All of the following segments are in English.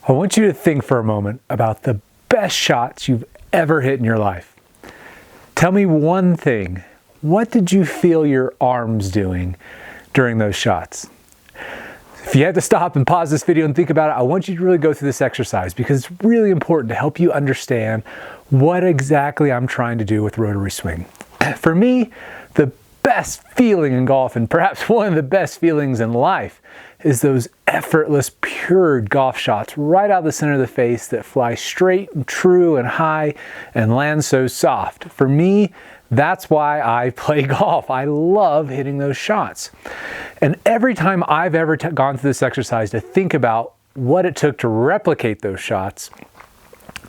I want you to think for a moment about the best shots you've ever hit in your life. Tell me one thing. What did you feel your arms doing during those shots? If you had to stop and pause this video and think about it, I want you to really go through this exercise because it's really important to help you understand what exactly I'm trying to do with rotary swing. For me, the best feeling in golf, and perhaps one of the best feelings in life, is those effortless, pure golf shots right out the center of the face that fly straight and true and high and land so soft. For me, that's why I play golf. I love hitting those shots. And every time I've ever gone through this exercise to think about what it took to replicate those shots,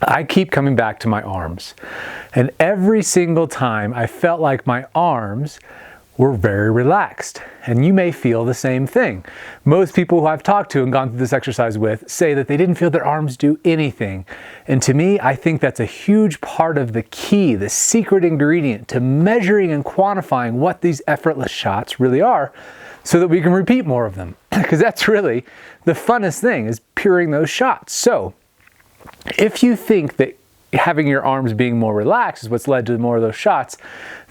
I keep coming back to my arms. And every single time I felt like my arms were very relaxed. And you may feel the same thing. Most people who I've talked to and gone through this exercise with say that they didn't feel their arms do anything. And to me, I think that's a huge part of the key, the secret ingredient to measuring and quantifying what these effortless shots really are so that we can repeat more of them. Because that's really the funnest thing, is puring those shots. So if you think that having your arms being more relaxed is what's led to more of those shots,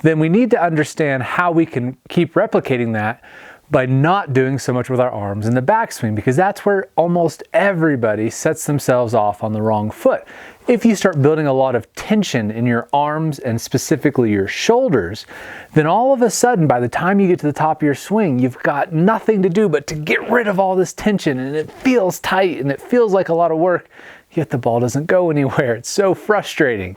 then we need to understand how we can keep replicating that by not doing so much with our arms in the backswing, because that's where almost everybody sets themselves off on the wrong foot. If you start building a lot of tension in your arms and specifically your shoulders, then all of a sudden, by the time you get to the top of your swing, you've got nothing to do but to get rid of all this tension, and it feels tight and it feels like a lot of work. Yet the ball doesn't go anywhere. It's so frustrating.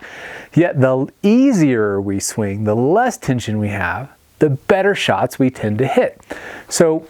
Yet the easier we swing, the less tension we have, the better shots we tend to hit. So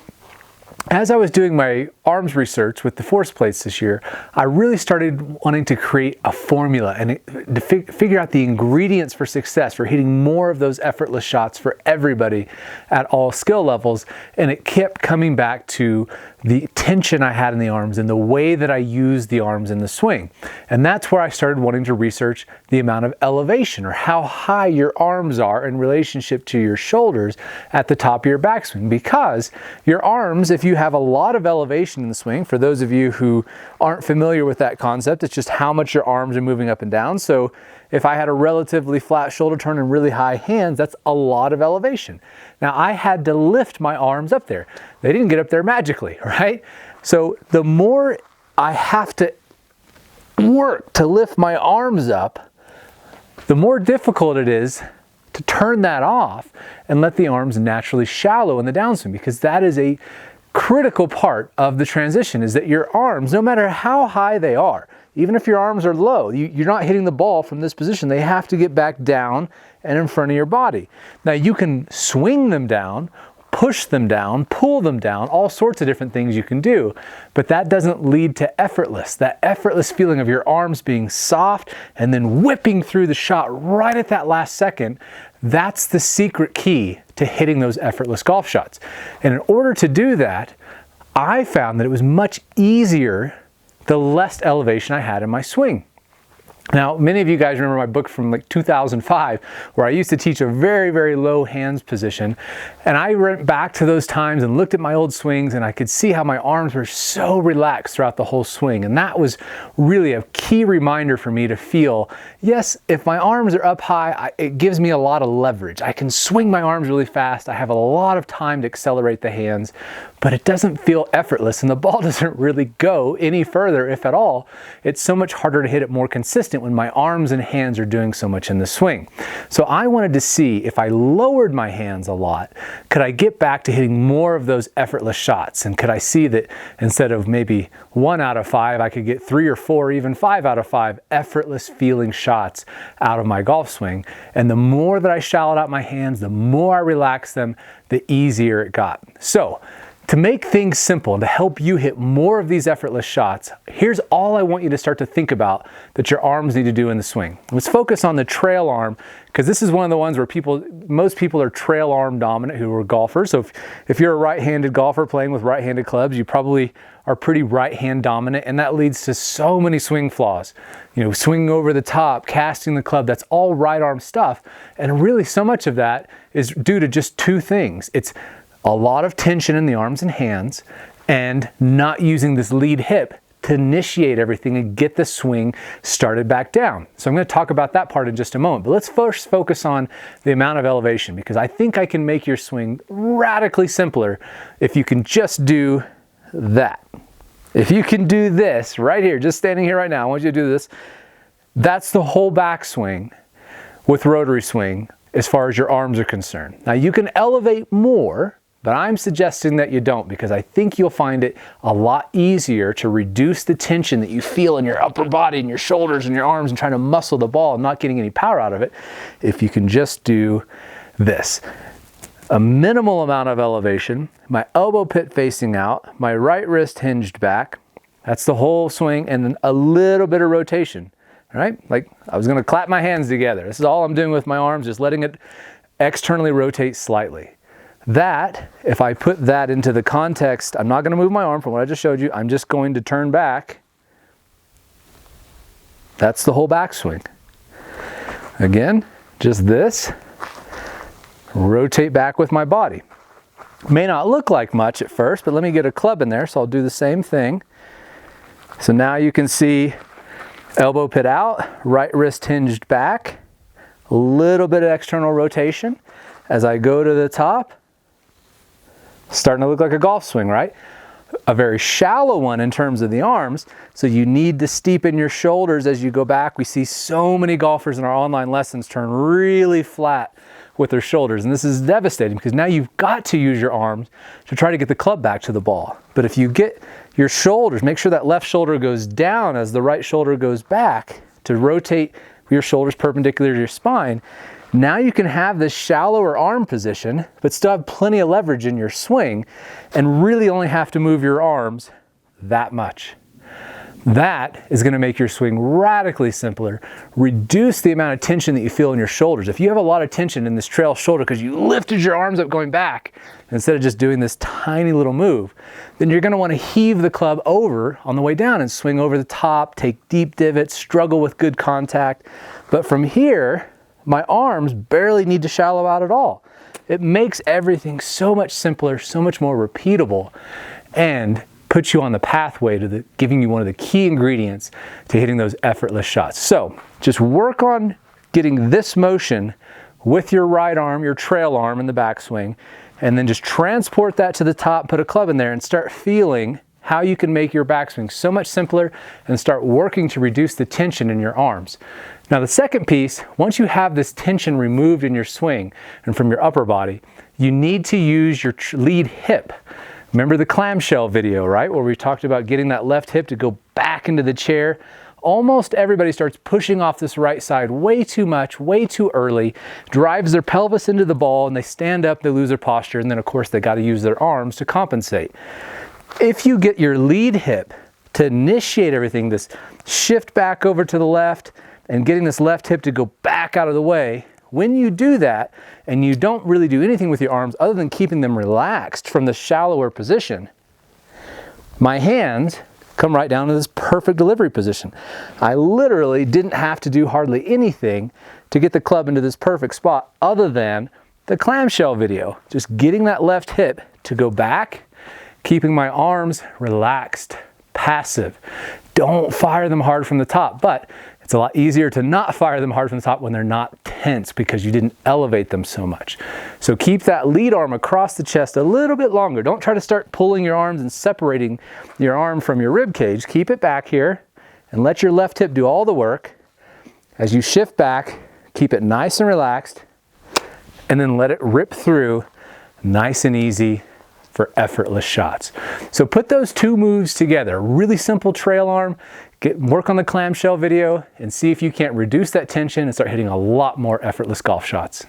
as I was doing my arms research with the force plates this year, I really started wanting to create a formula and to figure out the ingredients for success, for hitting more of those effortless shots for everybody at all skill levels. And it kept coming back to the tension I had in the arms and the way that I used the arms in the swing. And that's where I started wanting to research the amount of elevation, or how high your arms are in relationship to your shoulders at the top of your backswing. Because your arms, if you have a lot of elevation in the swing, for those of you who aren't familiar with that concept, it's just how much your arms are moving up and down. So if I had a relatively flat shoulder turn and really high hands, that's a lot of elevation. Now I had to lift my arms up there. They didn't get up there magically, right? So the more I have to work to lift my arms up, the more difficult it is to turn that off and let the arms naturally shallow in the downswing, because that is a critical part of the transition, is that your arms, no matter how high they are, even if your arms are low, you're not hitting the ball from this position. They have to get back down and in front of your body. Now you can swing them down, push them down, pull them down, all sorts of different things you can do, but that doesn't lead to effortless. That effortless feeling of your arms being soft and then whipping through the shot right at that last second, that's the secret key to hitting those effortless golf shots. And in order to do that, I found that it was much easier the less elevation I had in my swing. Now, many of you guys remember my book from like 2005, where I used to teach a very, very low hands position. And I went back to those times and looked at my old swings, and I could see how my arms were so relaxed throughout the whole swing. And that was really a key reminder for me to feel, yes, if my arms are up high, it gives me a lot of leverage. I can swing my arms really fast. I have a lot of time to accelerate the hands, but it doesn't feel effortless, and the ball doesn't really go any further, if at all. It's so much harder to hit it more consistent when my arms and hands are doing so much in the swing. So I wanted to see if I lowered my hands a lot, could I get back to hitting more of those effortless shots? And could I see that instead of maybe 1 out of 5, I could get 3 or 4, even 5 out of 5 effortless feeling shots out of my golf swing. And the more that I shallowed out my hands, the more I relaxed them, the easier it got. So to make things simple and to help you hit more of these effortless shots, here's all I want you to start to think about that your arms need to do in the swing. Let's focus on the trail arm, because this is one of the ones where most people are trail arm dominant who are golfers. So if you're a right-handed golfer playing with right-handed clubs, you probably are pretty right-hand dominant, and that leads to so many swing flaws. You know, swinging over the top, casting the club, that's all right arm stuff. And really so much of that is due to just two things. It's a lot of tension in the arms and hands, and not using this lead hip to initiate everything and get the swing started back down. So I'm going to talk about that part in just a moment, but let's first focus on the amount of elevation, because I think I can make your swing radically simpler if you can just do that. If you can do this right here, just standing here right now, I want you to do this. That's the whole backswing with rotary swing as far as your arms are concerned. Now you can elevate more, but I'm suggesting that you don't, because I think you'll find it a lot easier to reduce the tension that you feel in your upper body and your shoulders and your arms and trying to muscle the ball and not getting any power out of it if you can just do this. A minimal amount of elevation, my elbow pit facing out, my right wrist hinged back. That's the whole swing, and then a little bit of rotation. All right, like I was going to clap my hands together. This is all I'm doing with my arms, just letting it externally rotate slightly. That, if I put that into the context, I'm not going to move my arm from what I just showed you. I'm just going to turn back. That's the whole backswing. Again, just this. Rotate back with my body. May not look like much at first, but let me get a club in there, so I'll do the same thing. So now you can see elbow pit out, right wrist hinged back, a little bit of external rotation. As I go to the top, starting to look like a golf swing, right? A very shallow one in terms of the arms, so you need to steepen your shoulders as you go back. We see so many golfers in our online lessons turn really flat with their shoulders, and this is devastating because now you've got to use your arms to try to get the club back to the ball. But if you get your shoulders, make sure that left shoulder goes down as the right shoulder goes back to rotate your shoulders perpendicular to your spine. Now you can have this shallower arm position, but still have plenty of leverage in your swing and really only have to move your arms that much. That is going to make your swing radically simpler, reduce the amount of tension that you feel in your shoulders. If you have a lot of tension in this trail shoulder because you lifted your arms up going back instead of just doing this tiny little move, then you're going to want to heave the club over on the way down and swing over the top, take deep divots, struggle with good contact. But from here, my arms barely need to shallow out at all. It makes everything so much simpler, so much more repeatable, and puts you on the pathway to giving you one of the key ingredients to hitting those effortless shots. So just work on getting this motion with your right arm, your trail arm in the backswing, and then just transport that to the top, put a club in there, and start feeling how you can make your backswing so much simpler and start working to reduce the tension in your arms. Now the second piece, once you have this tension removed in your swing and from your upper body, you need to use your lead hip. Remember the clamshell video, right? Where we talked about getting that left hip to go back into the chair. Almost everybody starts pushing off this right side way too much, way too early, drives their pelvis into the ball, and they stand up, they lose their posture, and then of course they got to use their arms to compensate. If you get your lead hip to initiate everything, this shift back over to the left and getting this left hip to go back out of the way, when you do that and you don't really do anything with your arms other than keeping them relaxed from the shallower position, my hands come right down to this perfect delivery position. I literally didn't have to do hardly anything to get the club into this perfect spot other than the clamshell video. Just getting that left hip to go back, keeping my arms relaxed, passive. Don't fire them hard from the top, but it's a lot easier to not fire them hard from the top when they're not tense because you didn't elevate them so much. So keep that lead arm across the chest a little bit longer. Don't try to start pulling your arms and separating your arm from your rib cage. Keep it back here and let your left hip do all the work. As you shift back, keep it nice and relaxed, and then let it rip through nice and easy for effortless shots. So put those two moves together, really simple trail arm, work on the clamshell video, and see if you can't reduce that tension and start hitting a lot more effortless golf shots.